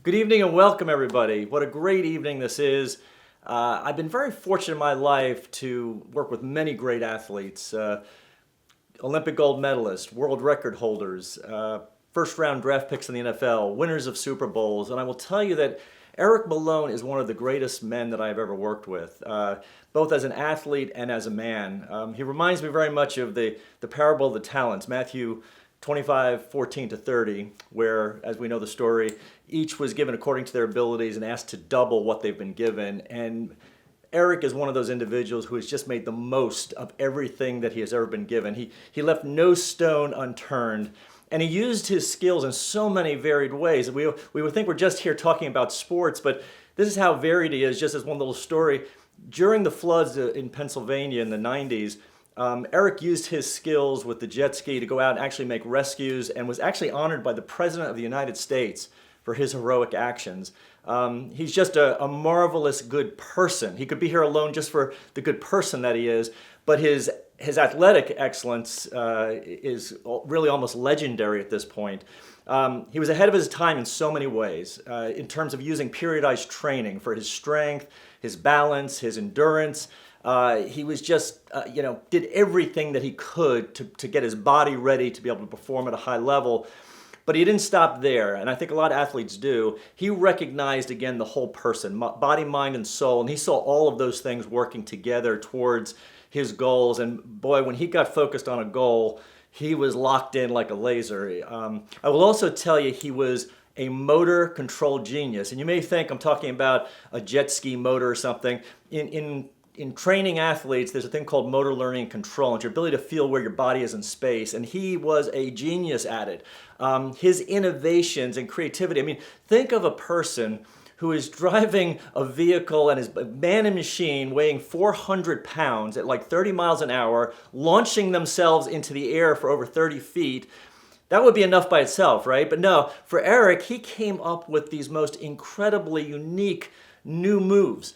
Good evening and welcome, everybody. What a great evening this is. I've been very fortunate in my life to work with many great athletes, Olympic gold medalists, world record holders, first round draft picks in the NFL, winners of Super Bowls, and I will tell you that Eric Malone is one of the greatest men that I've ever worked with, both as an athlete and as a man. He reminds me very much of the parable of the talents, Matthew 25:14-30, where, as we know the story, each was given according to their abilities and asked to double what they've been given. And Eric is one of those individuals who has just made the most of everything that he has ever been given. He left no stone unturned, and he used his skills in so many varied ways. We would think we're just here talking about sports, but this is how varied he is. Just as one little story, during the floods in Pennsylvania in the 90s, Eric used his skills with the jet ski to go out and actually make rescues, and was actually honored by the President of the United States for his heroic actions. He's just a marvelous good person. He could be here alone just for the good person that he is, but his athletic excellence is really almost legendary at this point. He was ahead of his time in so many ways, in terms of using periodized training for his strength, his balance, his endurance. He was just, did everything that he could to get his body ready to be able to perform at a high level. But he didn't stop there, and I think a lot of athletes do. He recognized, again, the whole person, body, mind, and soul, and he saw all of those things working together towards his goals. And boy, when he got focused on a goal, he was locked in like a laser. I will also tell you, he was a motor control genius. And you may think I'm talking about a jet ski motor or something. In training athletes, there's a thing called motor learning and control. It's your ability to feel where your body is in space, and he was a genius at it. His innovations and creativity, I mean, think of a person who is driving a vehicle and is a man and machine weighing 400 pounds at like 30 miles an hour, launching themselves into the air for over 30 feet. That would be enough by itself, right? But no, for Eric, he came up with these most incredibly unique new moves.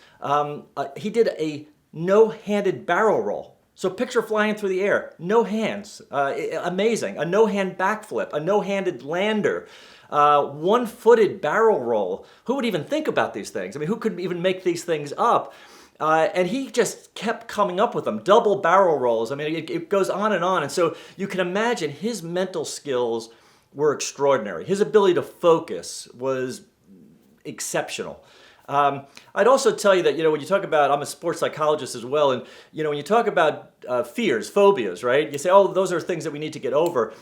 He did a no-handed barrel roll. So picture flying through the air, no hands, amazing. A no-hand backflip, a no-handed lander, one-footed barrel roll. Who would even think about these things? I mean, who could even make these things up? And he just kept coming up with them, double barrel rolls. I mean, it goes on. And so you can imagine his mental skills were extraordinary. His ability to focus was exceptional. I'd also tell you that, when you talk about, I'm a sports psychologist as well, and, when you talk about fears, phobias, right? You say, oh, those are things that we need to get over.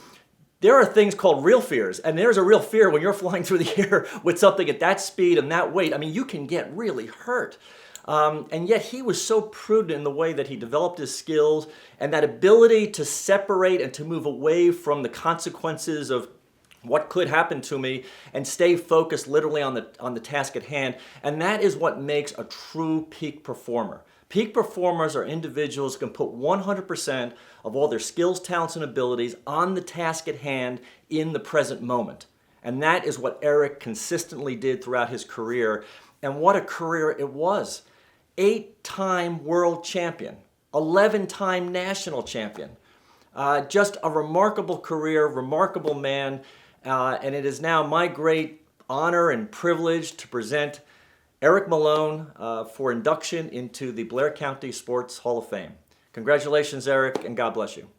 There are things called real fears, and there's a real fear when you're flying through the air with something at that speed and that weight. I mean, you can get really hurt. And yet he was so prudent in the way that he developed his skills and that ability to separate and to move away from the consequences of what could happen to me and stay focused literally on the task at hand. And that is what makes a true peak performer. Peak performers are individuals who can put 100% of all their skills, talents, and abilities on the task at hand in the present moment. And that is what Eric consistently did throughout his career. And what a career it was. 8-time world champion, 11-time national champion. Just a remarkable career, remarkable man. And it is now my great honor and privilege to present Eric Malone for induction into the Blair County Sports Hall of Fame. Congratulations, Eric, and God bless you.